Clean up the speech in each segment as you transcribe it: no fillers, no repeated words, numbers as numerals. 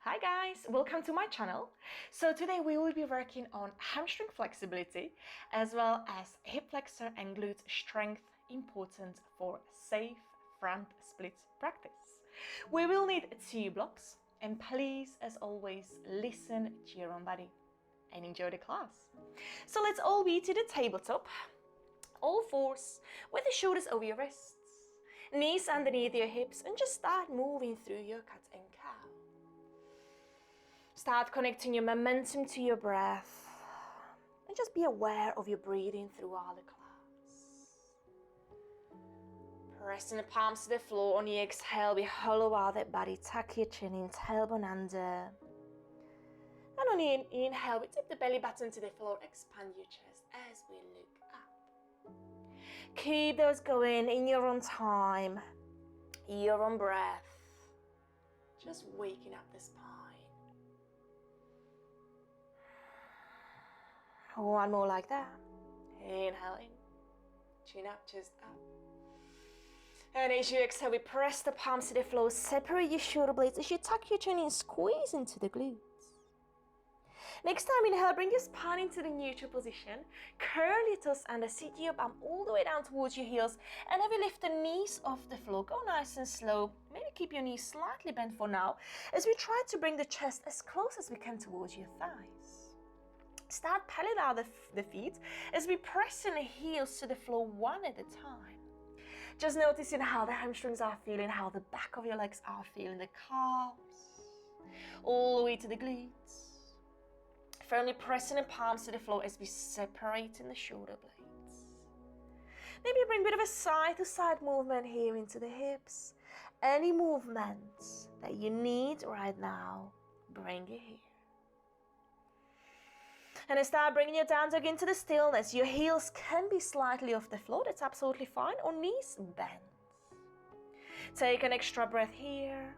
Hi guys, welcome to my channel. So today we will be working on hamstring flexibility as well as hip flexor and glute strength, important for safe front split practice. We will need 2 blocks, and please, as always, listen to your own body and enjoy the class. So let's all be to the tabletop, all fours with the shoulders over your wrists, knees underneath your hips, and just start moving through your cat and cow. Start connecting your momentum to your breath and just be aware of your breathing throughout the class. Pressing the palms to the floor. On the exhale, we hollow out that body, tuck your chin in, tailbone under. And on the inhale, we tip the belly button to the floor, expand your chest as we look up. Keep those going in your own time, your own breath, just waking up the spine. One more like that. Inhale in, chin up, chest up. And as you exhale, we press the palms to the floor, separate your shoulder blades as you tuck your chin in, squeeze into the glutes. Next time, inhale, bring your spine into the neutral position, curl your toes under, sit your bum all the way down towards your heels, and then we lift the knees off the floor. Go nice and slow. Maybe keep your knees slightly bent for now, as we try to bring the chest as close as we can towards your thighs. Start pedaling out the feet as we press in the heels to the floor one at a time. Just noticing how the hamstrings are feeling, how the back of your legs are feeling, the calves, all the way to the glutes. Firmly pressing the palms to the floor as we separate in the shoulder blades. Maybe bring a bit of a side to side movement here into the hips. Any movement that you need right now, bring it here. And then start bringing your down dog into the stillness. Your heels can be slightly off the floor, that's absolutely fine, or knees bent. Take an extra breath here.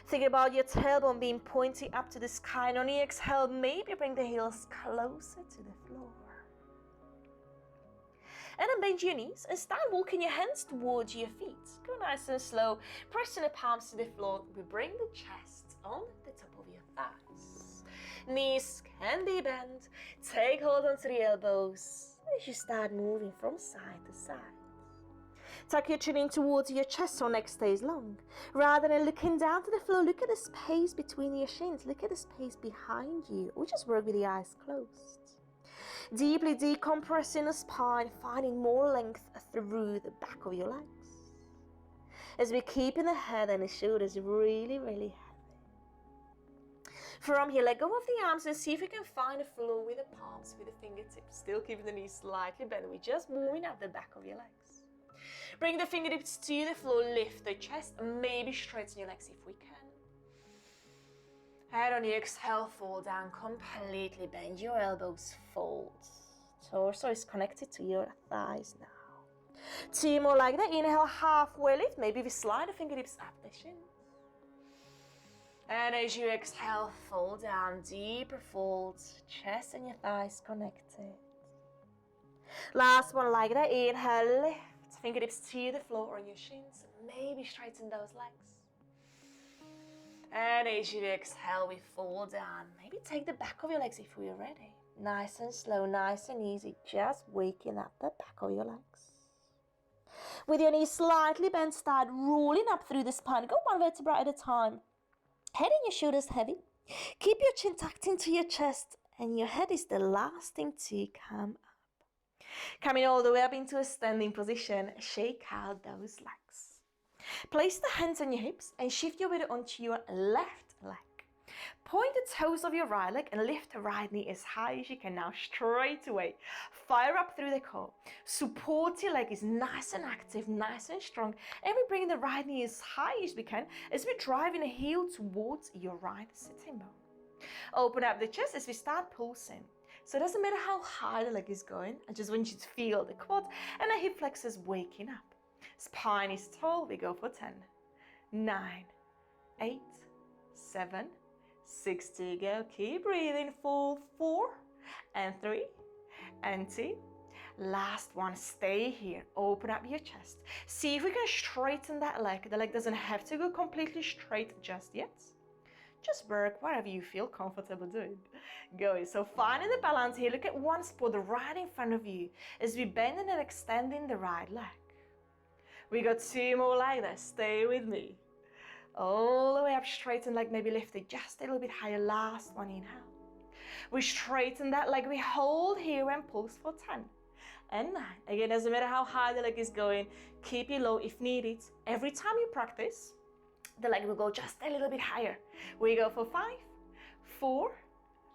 Think about your tailbone being pointy up to the sky, and on the exhale, maybe bring the heels closer to the floor. And then bend your knees and start walking your hands towards your feet. Go nice and slow, pressing the palms to the floor. We bring the chest on the top of your thighs. Knees can be bent. Take hold onto the elbows as you start moving from side to side. Tuck your chin in towards your chest so neck stays long. Rather than looking down to the floor, look at the space between your shins. Look at the space behind you, or just work with the eyes closed. Deeply decompressing the spine, finding more length through the back of your legs. As we keep in the head and the shoulders really, really heavy. From here, let go of the arms and see if you can find the floor with the palms, with the fingertips. Still keeping the knees slightly bent. We're just moving up the back of your legs. Bring the fingertips to the floor, lift the chest, maybe straighten your legs if we can. And on the exhale, fall down completely, bend your elbows, fold. Torso is connected to your thighs now. 2 more like that. Inhale, halfway lift. Maybe we slide the fingertips up the shins. And as you exhale, fall down, deeper fold, chest and your thighs connected. Last one like that. Inhale, lift, fingertips to the floor on your shins. Maybe straighten those legs. And as you exhale, we fall down. Maybe take the back of your legs if we're ready. Nice and slow, nice and easy. Just waking up the back of your legs. With your knees slightly bent, start rolling up through the spine. Go one vertebra at a time. Head and your shoulders heavy. Keep your chin tucked into your chest, and your head is the last thing to come up. Coming all the way up into a standing position, shake out those legs. Place the hands on your hips and shift your weight onto your left leg. Point the toes of your right leg and lift the right knee as high as you can now, straight away. Fire up through the core. Support your leg is nice and active, nice and strong. And we bring the right knee as high as we can as we're driving the heel towards your right sitting bone. Open up the chest as we start pulsing. So it doesn't matter how high the leg is going, I just want you to feel the quad and the hip flexors waking up. Spine is tall, we go for 10, 9, 8, 7, 6 to go. Keep breathing, full 4 and 3 and 2. Last one, stay here, open up your chest. See if we can straighten that leg. The leg doesn't have to go completely straight just yet. just work wherever you feel comfortable doing. Going. So finding the balance here, look at one spot right in front of you as we bending and extending the right leg. We got 2 more like this. Stay with me. All the way up, straighten leg, maybe lift it just a little bit higher. Last one, inhale. We straighten that leg, we hold here and pulse for 10 and 9. Again, doesn't matter how high the leg is going, keep it low if needed. Every time you practice, the leg will go just a little bit higher. We go for 5, 4,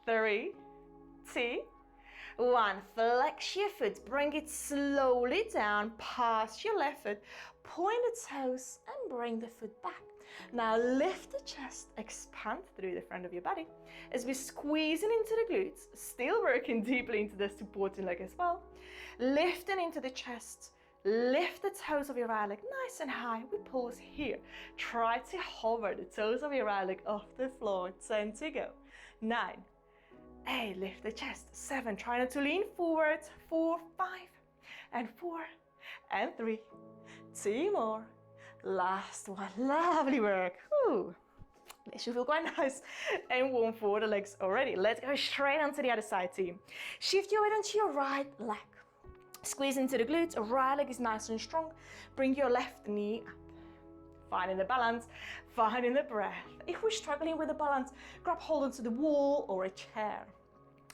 3, 2, 1. Flex your foot, bring it slowly down past your left foot, point the toes and bring the foot back. Now lift the chest, expand through the front of your body as we're squeezing into the glutes, still working deeply into the supporting leg as well. Lifting into the chest, lift the toes of your right leg nice and high. We pause here. Try to hover the toes of your right leg off the floor. 10 to go. 9, 8, lift the chest. 7, try not to lean forward. 4, 5, and 4, and 3. 2 more. Last one. Lovely work. Ooh. This should feel quite nice and warm for the legs already. Let's go straight onto the other side, team. Shift your weight onto your right leg. Squeeze into the glutes. Right leg is nice and strong. Bring your left knee up. Finding the balance, finding the breath. If we're struggling with the balance, grab hold onto the wall or a chair.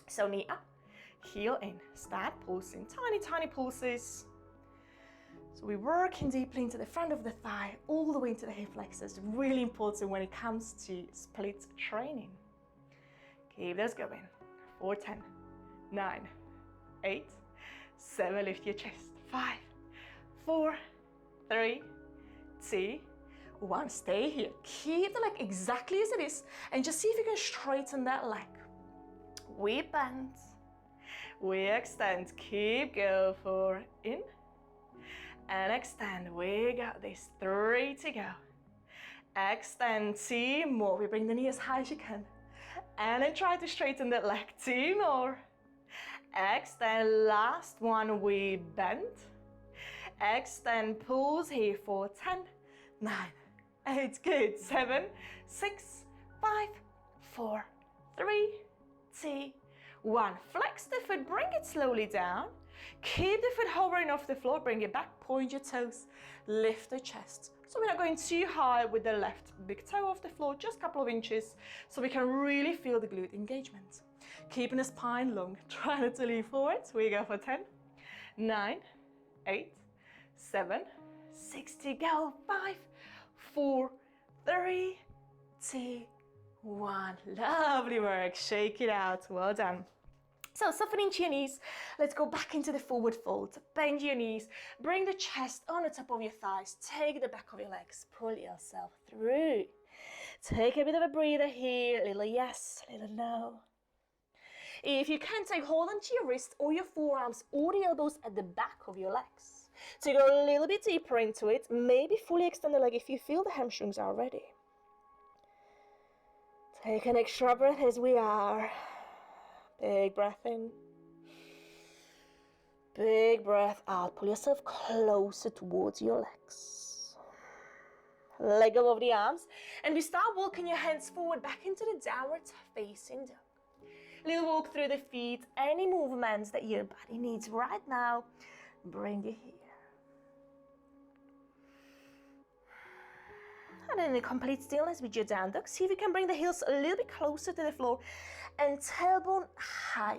So knee up, heel in. Start pulsing. Tiny, tiny pulses. So we're working deeply into the front of the thigh, all the way into the hip flexors. Really important when it comes to split training. Keep those going. 4, 10, 9, 8, 7, lift your chest. 5, 4, 3, 2, 1. Stay here. Keep the leg exactly as it is and just see if you can straighten that leg. We bend. We extend. Keep going for in. And extend. We got this. 3 to go. Extend. 2 more. We bring the knee as high as you can. And then try to straighten that leg. 2 more. Extend. Last one. We bend. Extend. Pulse here for 10, 9, 8. Good. 7, 6, 5, 4, 3, 2, 1. Flex the foot. Bring it slowly down. Keep the foot hovering off the floor, bring it back, point your toes, lift the chest. So we're not going too high with the left big toe off the floor, just a couple of inches, so we can really feel the glute engagement. Keeping the spine long, try not to lean forward. We go for 10, 9, 8, 7, 6 to go, 5, 4, 3, 2, 1. Lovely work, shake it out, well done. So soften into your knees, let's go back into the forward fold. Bend your knees, bring the chest on the top of your thighs, take the back of your legs, pull yourself through. Take a bit of a breather here, a little yes, a little no. If you can, take hold onto your wrist or your forearms or the elbows at the back of your legs. To go a little bit deeper into it, maybe fully extend the leg if you feel the hamstrings are ready. Take an extra breath as we are. Big breath in. Big breath out. Pull yourself closer towards your legs. Let go of the arms. And we start walking your hands forward back into the downward facing dog. Little walk through the feet. Any movements that your body needs right now, bring it here. And then in complete stillness with your down dog, see if you can bring the heels a little bit closer to the floor and tailbone higher.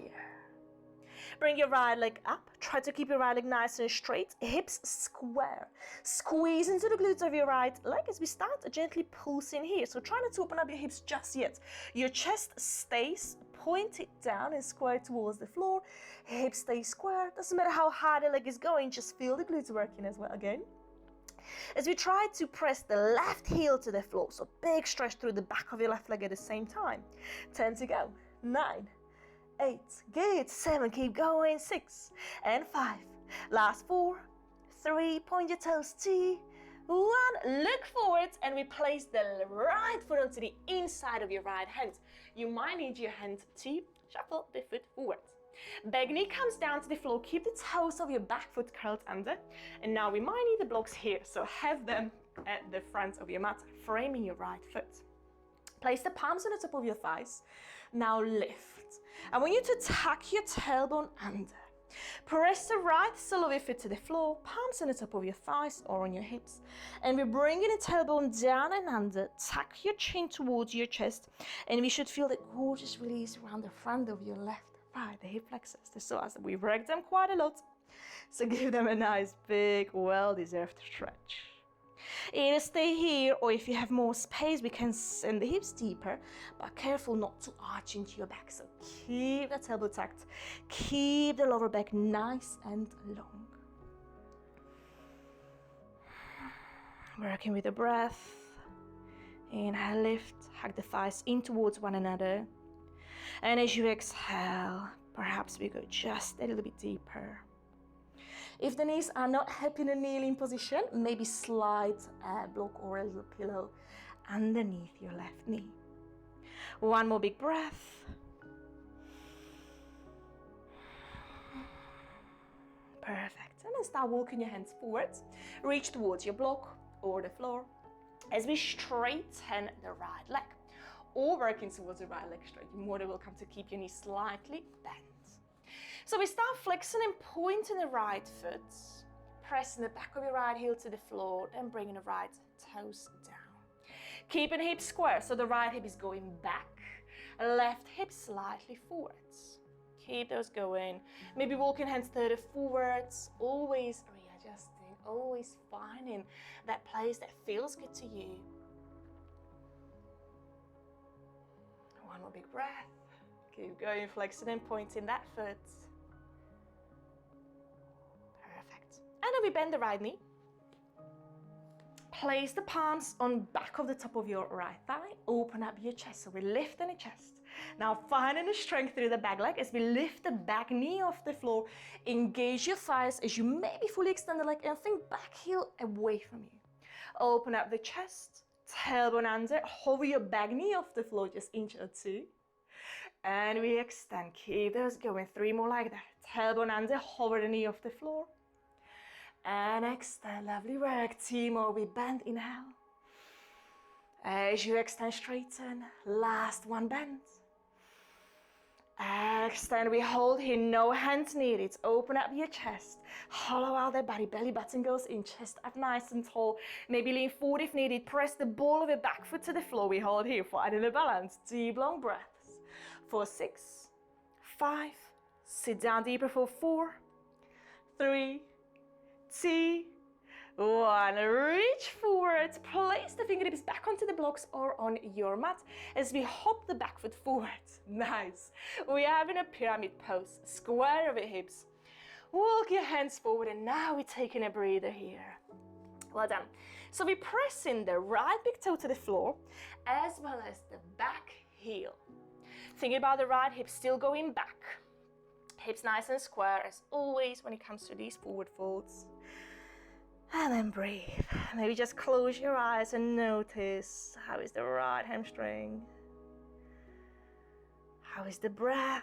Bring your right leg up. Try to keep your right leg nice and straight. Hips square. Squeeze into the glutes of your right leg as we start gently pulsing here. So try not to open up your hips just yet. Your chest stays pointed down and square towards the floor. Hips stay square. Doesn't matter how high the leg is going, just feel the glutes working as well again. As we try to press the left heel to the floor, so big stretch through the back of your left leg at the same time. 10 to go. 9, 8, good. 7, keep going. 6 and 5. Last 4, 3, point your toes. 2, 1. Look forward and we place the right foot onto the inside of your right hand. You might need your hand to shuffle the foot forward. Back knee comes down to the floor. Keep the toes of your back foot curled under. And now we might need the blocks here. So have them at the front of your mat, framing your right foot. Place the palms on the top of your thighs. Now lift. I want you to tuck your tailbone under. Press the right sole of your foot to the floor, palms on the top of your thighs or on your hips. And we're bringing the tailbone down and under. Tuck your chin towards your chest. And we should feel the gorgeous release around the front of your left thigh, the hip flexors, the psoas. We've worked them quite a lot. So give them a nice, big, well-deserved stretch. Either stay here, or if you have more space, we can send the hips deeper, but careful not to arch into your back. So keep the tailbone tucked, keep the lower back nice and long. Working with the breath. Inhale, lift, hug the thighs in towards one another. And as you exhale, perhaps we go just a little bit deeper. If the knees are not happy in a kneeling position, maybe slide a block or a little pillow underneath your left knee. One more big breath. Perfect. And then start walking your hands forwards. Reach towards your block or the floor as we straighten the right leg. Or working towards the right leg straight. You're more than welcome to keep your knees slightly bent. So we start flexing and pointing the right foot, pressing the back of your right heel to the floor, then bringing the right toes down. Keeping hips square, so the right hip is going back, left hip slightly forwards. Keep those going. Maybe walking hands further forwards, always readjusting, always finding that place that feels good to you. One more big breath. Keep going, flexing and pointing that foot. And then we bend the right knee. Place the palms on back of the top of your right thigh. Open up your chest, so we're lifting the chest. Now finding the strength through the back leg as we lift the back knee off the floor. Engage your thighs as you maybe fully extend the leg and think back heel away from you. Open up the chest, tailbone under, hover your back knee off the floor just inch or two. And we extend, keep those going, 3 more like that. Tailbone under, hover the knee off the floor. And extend, lovely work, team, or we bend, inhale. As you extend, straighten, last one bend. Extend, we hold here, no hands needed. Open up your chest, hollow out the body, belly button goes in, chest up nice and tall. Maybe lean forward if needed, press the ball of your back foot to the floor. We hold here, finding the balance, deep long breaths. For 6, 5, sit down deeper for 4, 3, 2, 1. Reach forward, place the fingertips back onto the blocks or on your mat as we hop the back foot forward. Nice. We are having a pyramid pose. Square over hips. Walk your hands forward, and now we're taking a breather here. Well done. So we're pressing the right big toe to the floor as well as the back heel. Thinking about the right hip still going back. Hips nice and square as always when it comes to these forward folds. And then breathe. Maybe just close your eyes and notice, how is the right hamstring? How is the breath?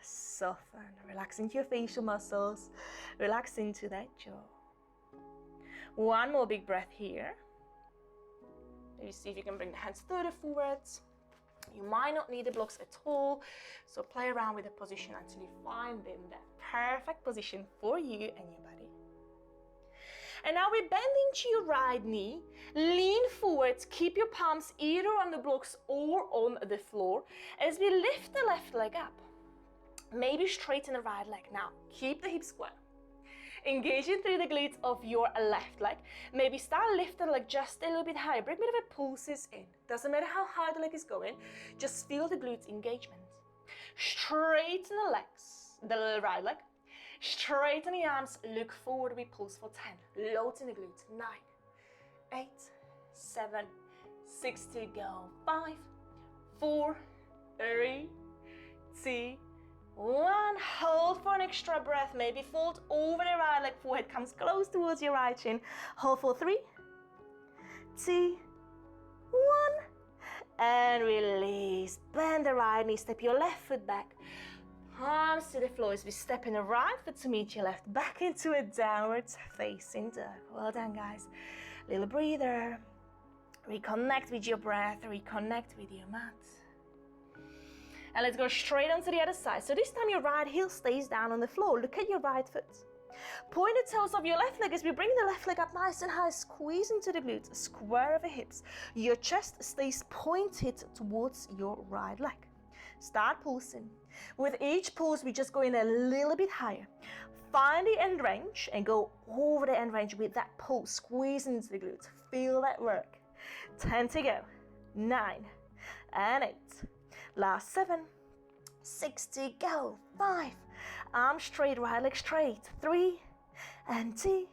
Soften, relax into your facial muscles, relax into that jaw. One more big breath here. Maybe see if you can bring the hands further forwards. You might not need the blocks at all, so play around with the position until you find that perfect position for you and your body. And now we bend into your right knee, lean forwards, keep your palms either on the blocks or on the floor as we lift the left leg up. Maybe straighten the right leg. Now, keep the hips square. Engaging through the glutes of your left leg. Maybe start lifting the leg just a little bit higher. Bring a bit of a pulses in. Doesn't matter how high the leg is going, just feel the glutes engagement. Straighten the legs, the right leg. Straighten the arms, look forward, we pulse for 10. Load in the glutes, 9, 8, 7, 6 to go. 5, 4, 3, 2, 1. Hold for an extra breath. Maybe fold over the right leg, forehead comes close towards your right chin. Hold for 3, 2, 1. And release. Bend the right knee, step your left foot back. Palms to the floor as we step in the right foot to meet your left, back into a downward facing dog. Well done, guys. Little breather. Reconnect with your breath, reconnect with your mat. And let's go straight onto the other side. So this time your right heel stays down on the floor. Look at your right foot. Point the toes of your left leg as we bring the left leg up nice and high. Squeeze into the glutes, square over hips. Your chest stays pointed towards your right leg. Start pulsing. With each pulse, we just go in a little bit higher. Find the end range and go over the end range with that pulse. Squeeze into the glutes. Feel that work. 10 to go. 9 and 8. Last 7. 6 to go. 5. Arm straight, right leg straight. 3 and 2.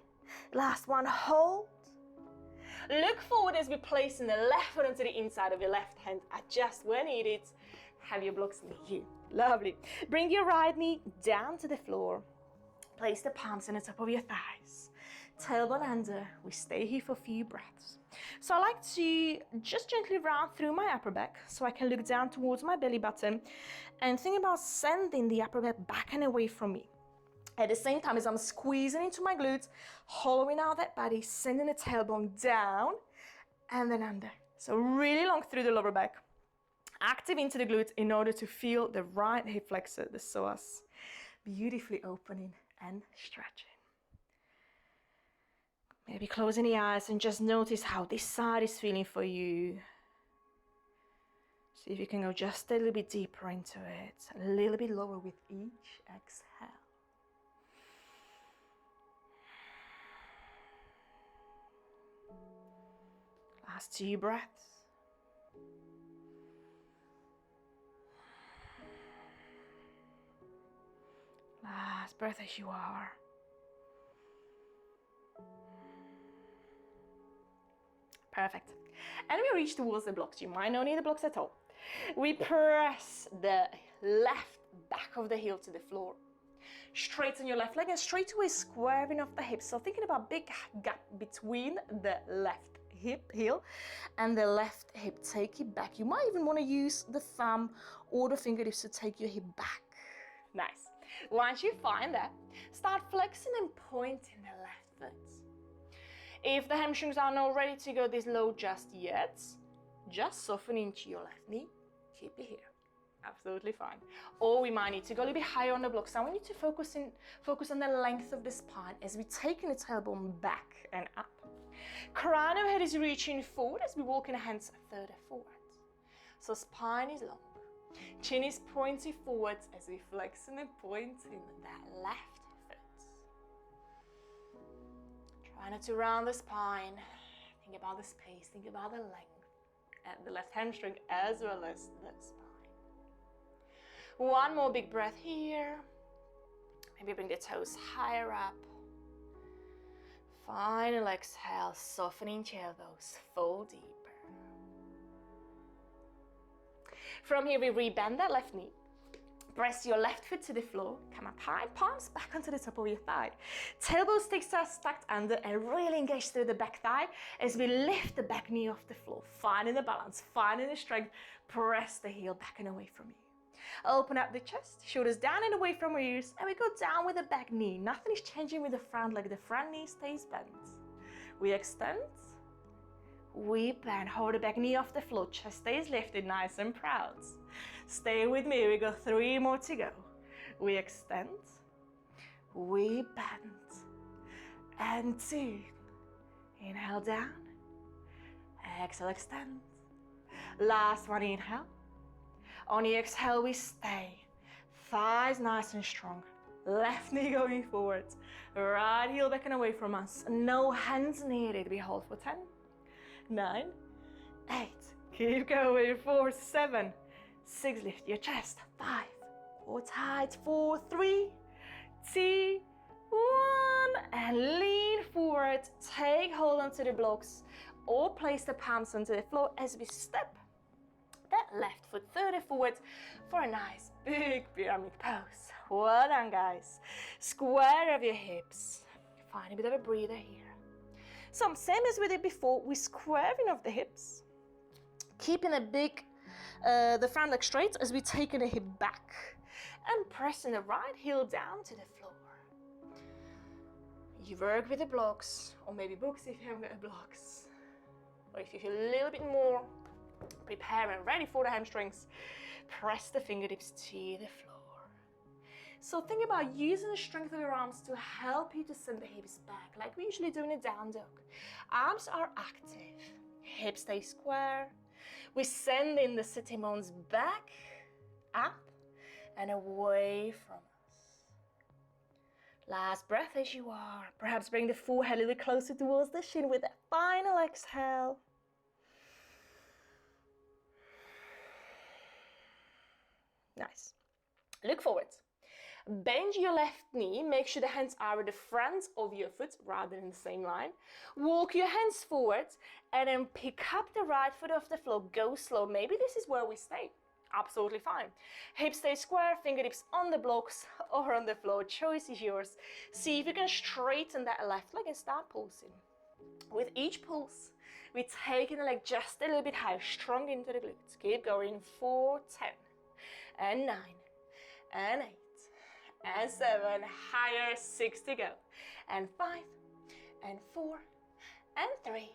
Last one, hold. Look forward as we place the left foot onto the inside of your left hand. Adjust where needed. Have your blocks near you. Lovely. Bring your right knee down to the floor. Place the palms on the top of your thighs. Tailbone under. We stay here for a few breaths. So I like to just gently round through my upper back so I can look down towards my belly button and think about sending the upper back back and away from me. At the same time as I'm squeezing into my glutes, hollowing out that body, sending the tailbone down and then under. So really long through the lower back. Active into the glutes in order to feel the right hip flexor, the psoas, beautifully opening and stretching. Maybe closing the eyes and just notice how this side is feeling for you. See if you can go just a little bit deeper into it, a little bit lower with each exhale. Last 2 breaths. Last breath as you are. Perfect. And we reach towards the blocks. You might not need the blocks at all. We press the left back of the heel to the floor. Straighten your left leg and straight away squaring off the hips. So thinking about big gap between the left heel and the left hip. Take it back. You might even want to use the thumb or the fingertips to take your hip back. Nice. Once you find that, start flexing and pointing the left foot. If the hamstrings are not ready to go this low just yet, just soften into your left knee. Keep it here. Absolutely fine. Or we might need to go a little bit higher on the blocks. Now we need to focus on the length of the spine as we're taking the tailbone back and up. Crown of head is reaching forward as we walk in the hands further forward. So spine is long. Chin is pointing forwards as we flexing and pointing that left foot. Try not to round the spine. Think about the space, think about the length at the left hamstring as well as the spine. One more big breath here. Maybe bring the toes higher up. Final exhale, softening the elbows, fold deeper. From here, we rebend that left knee. Press your left foot to the floor. Come up high, palms back onto the top of your thigh. Tailbone sticks are stacked under and really engage through the back thigh as we lift the back knee off the floor. Finding the balance, finding the strength. Press the heel back and away from you. Open up the chest, shoulders down and away from your ears, and we go down with the back knee. Nothing is changing with the front leg. The front knee stays bent. We extend. We bend, hold the back knee off the floor, chest stays lifted, nice and proud. Stay with me, we go 3 more to go. We extend, we bend, and 2. Inhale down, exhale, extend. Last one, inhale. On the exhale, we stay. Thighs nice and strong. Left knee going forward. Right heel back and away from us. No hands needed. We hold for 10. 9, 8, keep going, 4, 7, 6, lift your chest, 5, hold tight, 4, 3, 2, 1, and lean forward, take hold onto the blocks, or place the palms onto the floor as we step that left foot 30 forward for a nice big pyramid pose. Well done, guys. Square of your hips, find a bit of a breather here. So same as we did before, we're squaring off the hips, keeping the front leg straight as we're taking the hip back and pressing the right heel down to the floor. You work with the blocks, or maybe books if you haven't got blocks. or if you feel a little bit more prepared and ready for the hamstrings, press the fingertips to the floor. So think about using the strength of your arms to help you to send the hips back, like we usually do in a down dog. Arms are active, hips stay square. We send in the sitting bones back, up, and away from us. Last breath as you are. Perhaps bring the forehead a little closer towards the shin with that final exhale. Nice. Look forward. Bend your left knee. Make sure the hands are at the front of your foot rather than the same line. Walk your hands forward and then pick up the right foot off the floor. Go slow. Maybe this is where we stay. Absolutely fine. Hips stay square, fingertips on the blocks or on the floor. Choice is yours. See if you can straighten that left leg and start pulsing. With each pulse, we're taking the leg just a little bit higher, strong into the glutes. Keep going. 4, 10, and 9, and 8, and 7. Higher, 6 to go. And 5, and 4, and 3,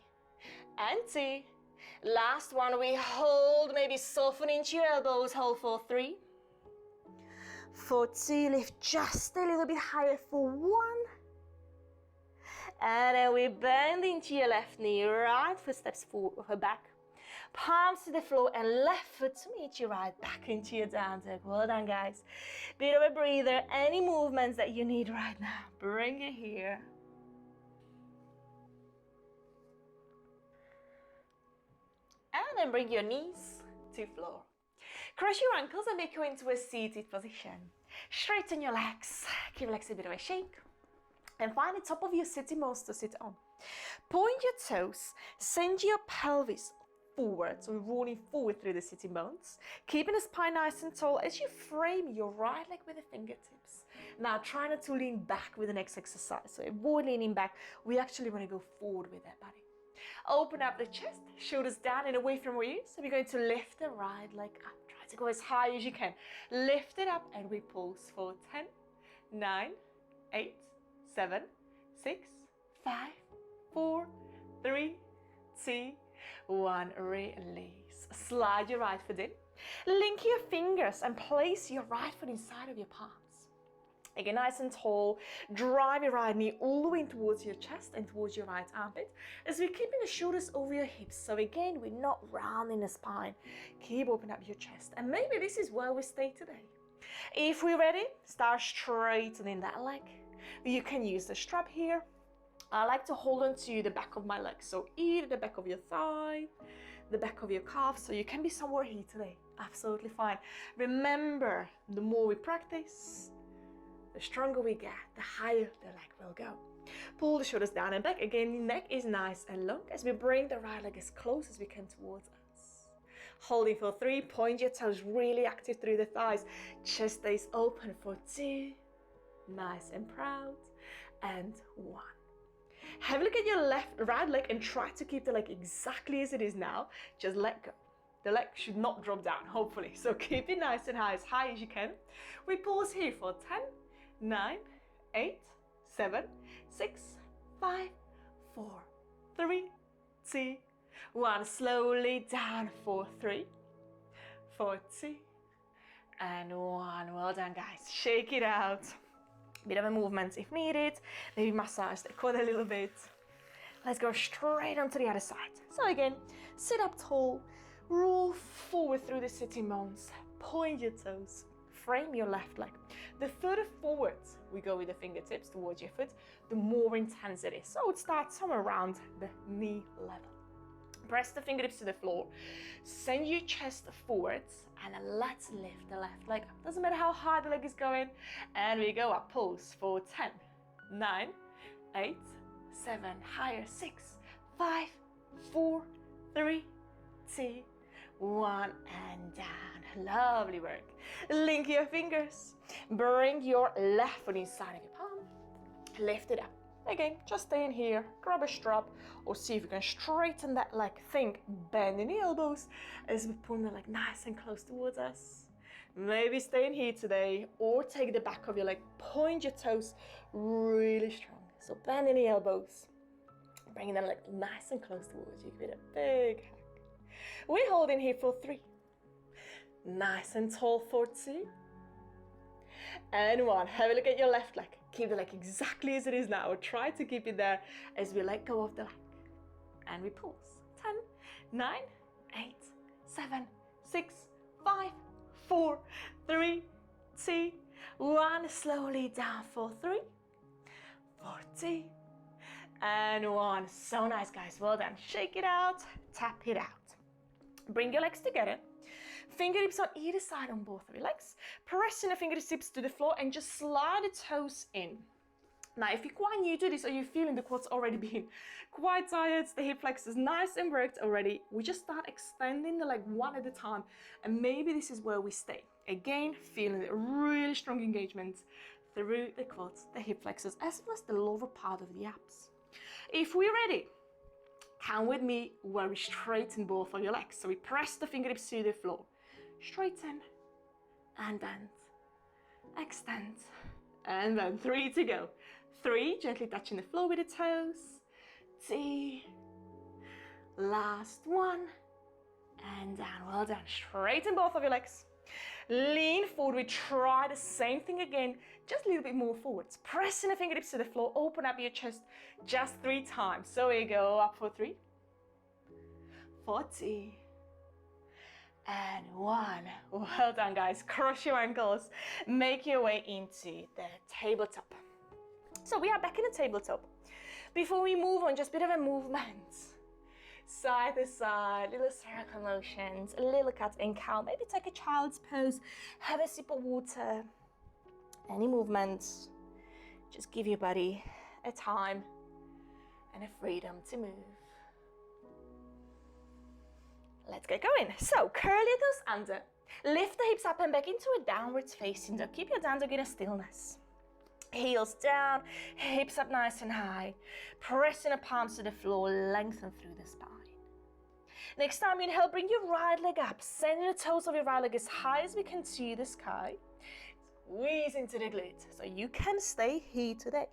and 2. Last one, we hold, maybe soften into your elbows, hold for 3, for 2, lift just a little bit higher for 1, and then we bend into your left knee, right foot steps forward, back, palms to the floor, and left foot to meet your right, back into your down dog. Well done, guys. Bit of a breather, any movements that you need right now, bring it here. And then bring your knees to floor. Cross your ankles and make your way into a seated position. Straighten your legs, give your legs a bit of a shake. And find the top of your sitting bones to sit on. Point your toes, send your pelvis forward, so we're rolling forward through the sitting bones. Keeping the spine nice and tall as you frame your right leg with the fingertips. Now try not to lean back with the next exercise. So avoid leaning back. We actually want to go forward with that body. Open up the chest, shoulders down and away from where you are. So we're going to lift the right leg up. Try to go as high as you can. Lift it up and we pulse for 10, 9, 8, 7, 6, 5, 4, 3, 2, 1. Release. Slide your right foot in. Link your fingers and place your right foot inside of your palms. Again, nice and tall. Drive your right knee all the way towards your chest and towards your right armpit as we're keeping the shoulders over your hips. So again, we're not rounding the spine. Keep opening up your chest. And maybe this is where we stay today. If we're ready, start straightening that leg. You can use the strap here. I like to hold on to the back of my leg. So either the back of your thigh, the back of your calf. So you can be somewhere here today. Absolutely fine. Remember, the more we practice, the stronger we get, the higher the leg will go. Pull the shoulders down and back. Again, the neck is nice and long as we bring the right leg as close as we can towards us. Holding for 3, point your toes really active through the thighs. Chest stays open for 2, nice and proud, and 1. Have a look at your right leg and try to keep the leg exactly as it is now. Just let go. The leg should not drop down, hopefully. So keep it nice and high as you can. We pause here for 10, 9, 8, 7, 6, 5, 4, 3, 2, 1. Slowly down for 3, for 2, and 1. Well done, guys. Shake it out. Bit of a movement if needed. Maybe massage the quad a little bit. Let's go straight onto the other side. So again, sit up tall, roll forward through the sitting bones, point your toes, frame your left leg. The further forward we go with the fingertips towards your foot, the more intense it is. So it starts somewhere around the knee level. Press the fingertips to the floor, send your chest forwards, and then let's lift the left leg up. Doesn't matter how high the leg is going. And we go up, pulse for 10, 9, 8, 7, higher, 6, 5, 4, 3, 2, 1, and down. Lovely work. Link your fingers. Bring your left foot inside of your palm. Lift it up. Again, just stay in here, grab a strap, or see if you can straighten that leg. Think, bending the elbows as we pull the leg nice and close towards us. Maybe stay in here today, or take the back of your leg, point your toes really strong. So bending the elbows, Bringing them like nice and close towards you. Give it a big hug. We're holding here for 3. Nice and tall for 2. And 1. Have a look at your left leg. Keep the leg exactly as it is now. Try to keep it there as we let go of the leg. And we pause. 10, 9, 8, 7, 6, 5, 4, 3, 2, 1. Slowly down for 3, 4, 2, and 1. So nice, guys. Well done. Shake it out. Tap it out. Bring your legs together. Fingertips on either side on both of your legs. Pressing the fingertips to the floor and just slide the toes in. Now, if you're quite new to this or you're feeling the quads already being quite tired, the hip flexors nice and worked already, we just start extending the leg one at a time. And maybe this is where we stay. Again, feeling a really strong engagement through the quads, the hip flexors, as well as the lower part of the abs. If we're ready, count with me where we straighten both of your legs. So we press the fingertips to the floor. Straighten and bend. Extend and then 3 to go. 3, gently touching the floor with the toes. 2, last 1, and down. Well done. Straighten both of your legs. Lean forward. We try the same thing again, just a little bit more forwards. Pressing the fingertips to the floor. Open up your chest just 3 times. So we go up for 3, 4, 2, and 1. Well done, guys. Cross your ankles. Make your way into the tabletop. So we are back in the tabletop. Before we move on, just a bit of a movement. Side to side, little circle motions, a little cat and cow. Maybe take a child's pose, have a sip of water. Any movements, just give your body a time and a freedom to move. Let's get going. So curl your toes under, lift the hips up and back into a downwards facing dog. Keep your down dog in a stillness. Heels down, hips up nice and high. Pressing the palms to the floor, lengthen through the spine. Next time, inhale, bring your right leg up. Sending the toes of your right leg as high as we can to the sky. Squeeze into the glutes, so you can stay here today.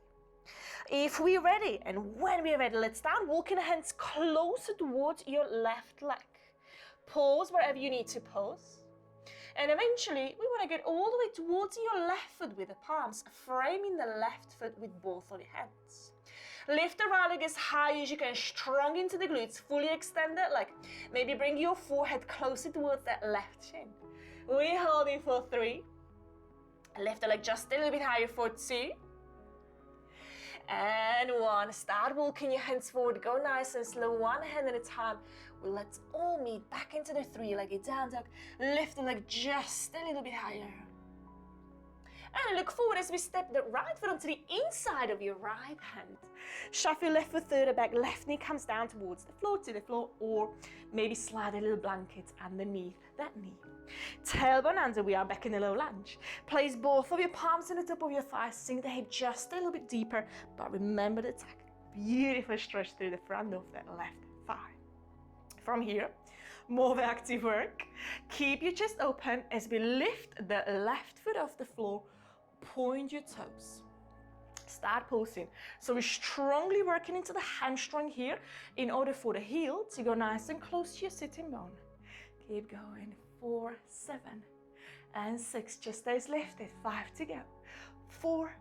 If we're ready, and when we're ready, let's start walking the hands closer towards your left leg. Pause wherever you need to pause. And eventually, we want to get all the way towards your left foot with the palms, framing the left foot with both of your hands. Lift the right leg as high as you can, strong into the glutes, fully extend that leg. Maybe bring your forehead closer towards that left shin. We're holding for 3. Lift the leg just a little bit higher for 2. And 1. Start walking your hands forward. Go nice and slow, one hand at a time. Let's all meet back into the 3-legged down dog. Lift the leg just a little bit higher. And look forward as we step the right foot onto the inside of your right hand. Shuffle your left foot further back. Left knee comes down towards the floor, or maybe slide a little blanket underneath that knee. Tailbone under, we are back in the low lunge. Place both of your palms on the top of your thighs. Sink the hip just a little bit deeper, but remember the tuck. Beautiful stretch through the front of that left thigh. From here, more of active work. Keep your chest open as we lift the left foot off the floor. Point your toes. Start pulsing. So we're strongly working into the hamstring here in order for the heel to go nice and close to your sitting bone. Keep going. 4, 7, and 6. Just stays lifted. 5 to go. 4,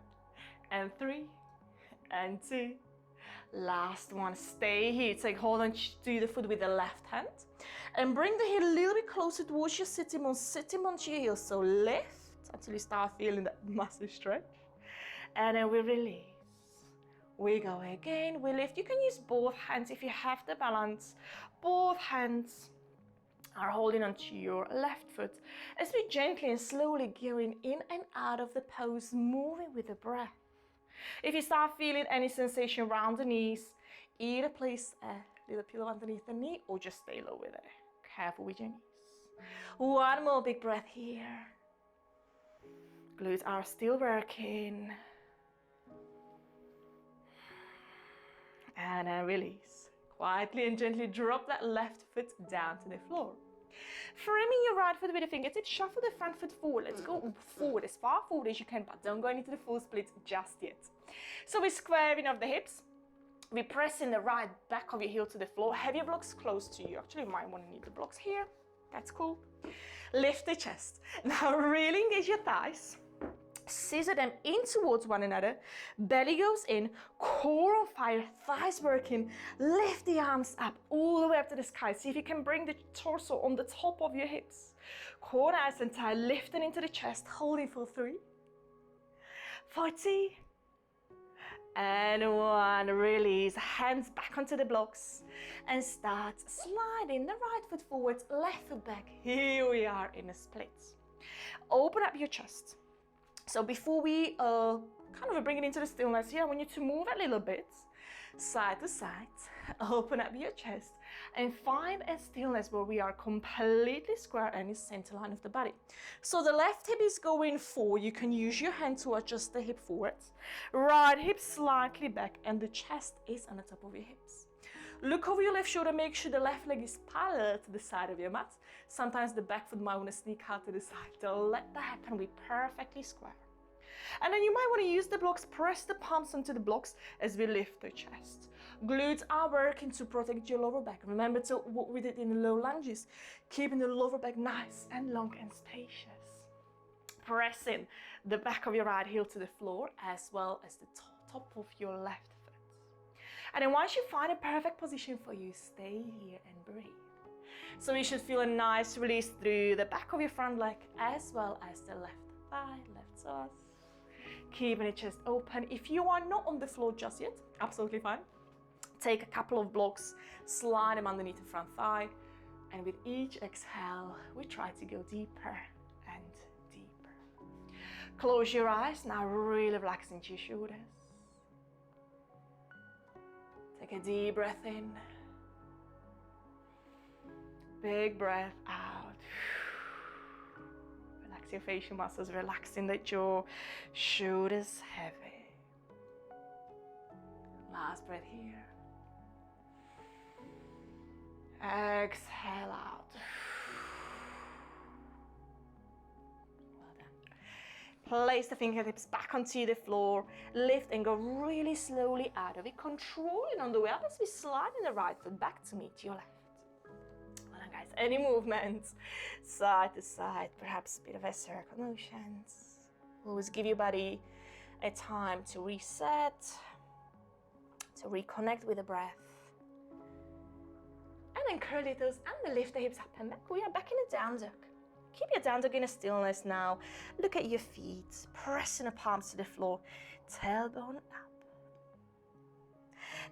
and 3, and 2. Last one. Stay here. Take hold on to the foot with the left hand. And bring the heel a little bit closer towards your sitting bone to your heels. So lift until you start feeling that massive stretch. And then we release. We go again. We lift. You can use both hands if you have the balance. Both hands are holding onto your left foot as we gently and slowly gearing in and out of the pose, moving with the breath. If you start feeling any sensation around the knees, either place a little pillow underneath the knee or just stay low with it. Careful with your knees. One more big breath here. Glutes are still working. And then release. Quietly and gently drop that left foot down to the floor. Framing your right foot with the fingertips, shuffle the front foot forward. Let's go forward, as far forward as you can, but don't go into the full split just yet. So we're squaring off the hips. We're pressing the right back of your heel to the floor. Have your blocks close to you. Actually, you might want to need the blocks here. That's cool. Lift the chest. Now really engage your thighs. Scissor them in towards one another. Belly goes in, core on fire, thighs working. Lift the arms up all the way up to the sky. See if you can bring the torso on the top of your hips. Core nice and tight, lifting into the chest, holding for 3, 40, and 1. Release, hands back onto the blocks and start sliding the right foot forwards, left foot back. Here we are in a split. Open up your chest. So before we kind of bring it into the stillness here, I want you to move a little bit, side to side, open up your chest, and find a stillness where we are completely square and in center line of the body. So the left hip is going forward. You can use your hand to adjust the hip forwards. Right hip slightly back, and the chest is on the top of your hips. Look over your left shoulder, make sure the left leg is parallel to the side of your mat. Sometimes the back foot might want to sneak out to the side. Don't let that happen, we're perfectly square. And then you might want to use the blocks, press the palms onto the blocks as we lift the chest. Glutes are working to protect your lower back. Remember to what we did in the low lunges, keeping the lower back nice and long and spacious. Pressing the back of your right heel to the floor as well as the top of your left foot. And then once you find a perfect position for you, stay here and breathe. So you should feel a nice release through the back of your front leg as well as the left thigh, left psoas. Keeping the chest open. If you are not on the floor just yet, absolutely fine. Take a couple of blocks, slide them underneath the front thigh, and with each exhale, we try to go deeper and deeper. Close your eyes, now really relax into your shoulders. Take a deep breath in. Big breath out. Relax your facial muscles, relaxing the jaw, shoulders heavy. Last breath here. Exhale out. Well done. Place the fingertips back onto the floor. Lift and go really slowly out of it. Controlling on the way up as we slide in the right foot back to meet your left. Well done, guys. Any movements, side to side, perhaps a bit of a circle motions. Always give your body a time to reset, to reconnect with the breath. And then curl your toes and lift the hips up and back. We are back in a down dog. Keep your down dog in a stillness now. Look at your feet, pressing the palms to the floor, tailbone up.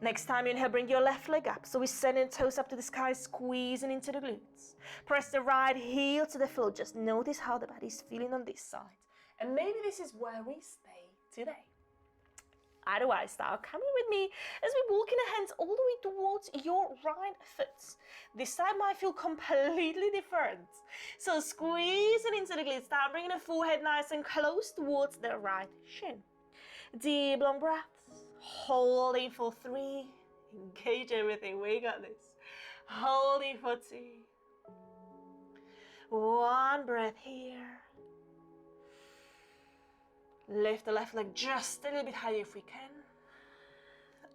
Next time you inhale, bring your left leg up. So we're sending toes up to the sky, squeezing into the glutes. Press the right heel to the floor. Just notice how the body's feeling on this side. And maybe this is where we stay today. Otherwise, start coming with me as we walk in the hands all the way towards your right foot. This side might feel completely different. So squeeze it into the glutes. Start bringing the forehead nice and close towards the right shin. Deep long breaths. Holding for 3. Engage everything. We got this. Holding for 2. 1 breath here. Lift the left leg just a little bit higher if we can.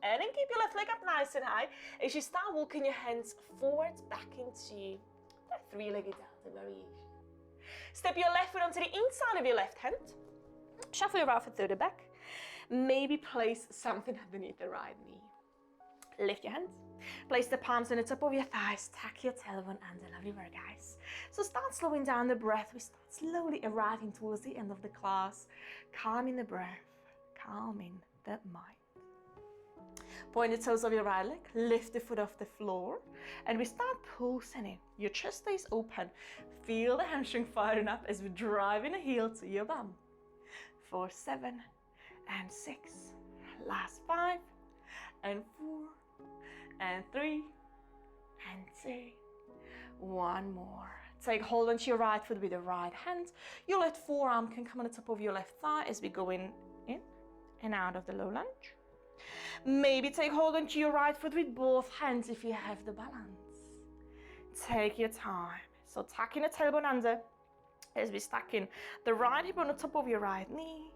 And then keep your left leg up nice and high as you start walking your hands forwards back into that 3-legged delta variation. Step your left foot onto the inside of your left hand. Shuffle your right foot through the back. Maybe place something underneath the right knee. Lift your hands. Place the palms on the top of your thighs. Tuck your tailbone under. Lovely work, guys. So start slowing down the breath. We start slowly arriving towards the end of the class. Calming the breath. Calming the mind. Point the toes of your right leg. Lift the foot off the floor. And we start pulsing in. Your chest stays open. Feel the hamstring firing up as we're driving the heel to your bum. 4, 7, and 6. Last 5, and 4, and 3, and 2. 1 more. Take hold onto your right foot with the right hand. Your left forearm can come on the top of your left thigh as we go in and out of the low lunge. Maybe take hold onto your right foot with both hands if you have the balance. Take your time. So tucking the tailbone under as we're stacking the right hip on the top of your right knee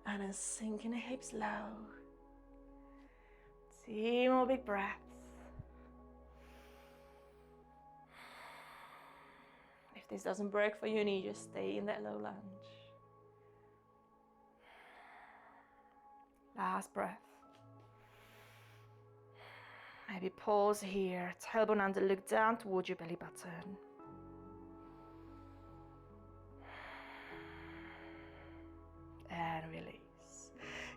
and then sinking the hips low. 2 more big breaths. If this doesn't work for your knee, just stay in that low lunge. Last breath. Maybe pause here, tailbone under, look down towards your belly button. And release.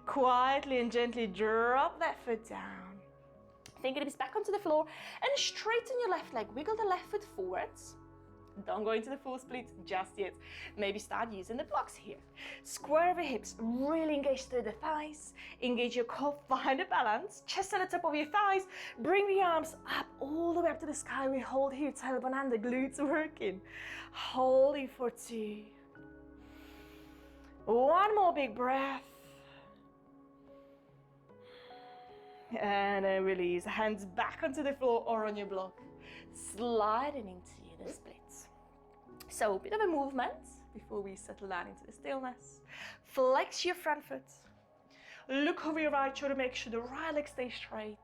Quietly and gently drop that foot down. Fingertips back onto the floor and straighten your left leg. Wiggle the left foot forwards. Don't go into the full split just yet. Maybe start using the blocks here. Square the hips, really engage through the thighs. Engage your core, find a balance. Chest at the top of your thighs. Bring the arms up all the way up to the sky. We hold here, tailbone and the glutes working. Holding for 2. 1 more big breath. And then release. Hands back onto the floor or on your block. Sliding into the splits. So a bit of a movement before we settle down into the stillness. Flex your front foot. Look over your right shoulder, make sure the right leg stays straight.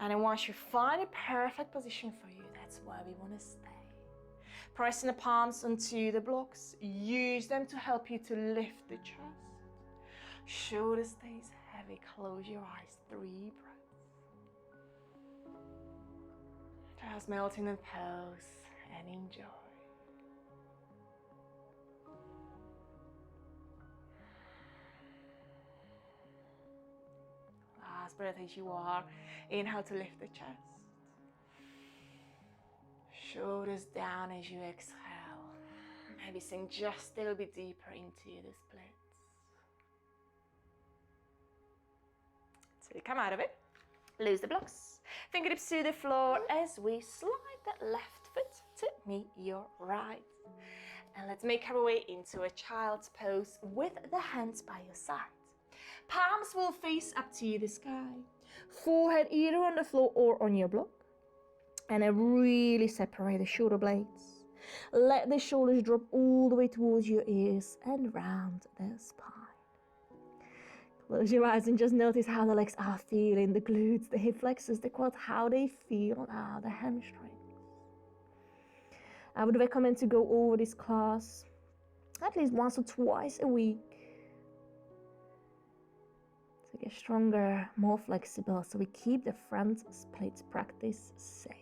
And then once you find a perfect position for you, that's where we want to stay. Pressing the palms onto the blocks. Use them to help you to lift the chest. Shoulder stays heavy. Close your eyes. 3 breaths. Just melt in the pose and enjoy. Last breath as you are. Inhale to lift the chest. Shoulders down as you exhale. Maybe sink just a little bit deeper into the splits. So you come out of it. Lose the blocks. Fingertips to the floor as we slide that left foot to meet your right. And let's make our way into a child's pose with the hands by your side. Palms will face up to the sky. Forehead either on the floor or on your block. And then really separate the shoulder blades. Let the shoulders drop all the way towards your ears and round the spine. Close your eyes and just notice how the legs are feeling, the glutes, the hip flexors, the quads, how they feel, the hamstrings. I would recommend to go over this class at least once or twice a week to get stronger, more flexible, so we keep the front split practice safe.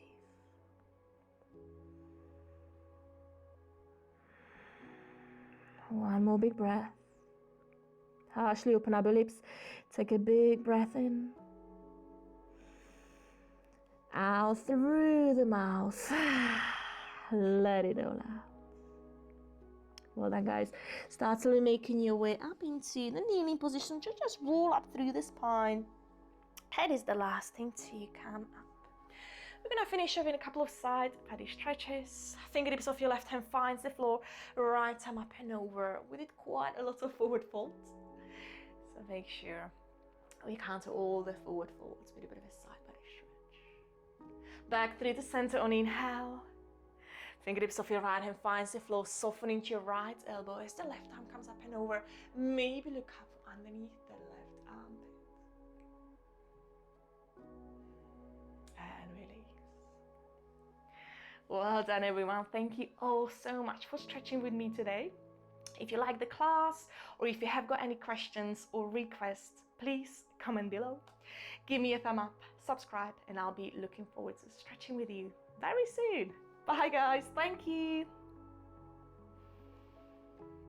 One more big breath. Harshly open up your lips. Take a big breath in. Out through the mouth. Let it all out. Well done, guys. Start slowly making your way up into the kneeling position. Just roll up through the spine. Head is the last thing to come up. We're going to finish off in a couple of side body stretches. Fingertips of your left hand finds the floor. Right arm up and over. We did quite a lot of forward folds. So make sure we counter all the forward folds with a bit of a side body stretch. Back through the center on inhale. Fingertips of your right hand finds the floor. Soften into your right elbow as the left arm comes up and over. Maybe look up underneath the left armpit. And release. Well done, everyone. Thank you all so much for stretching with me today. If you like the class or if you have got any questions or requests, please comment below. Give me a thumb up, subscribe, and I'll be looking forward to stretching with you very soon. Bye guys, thank you.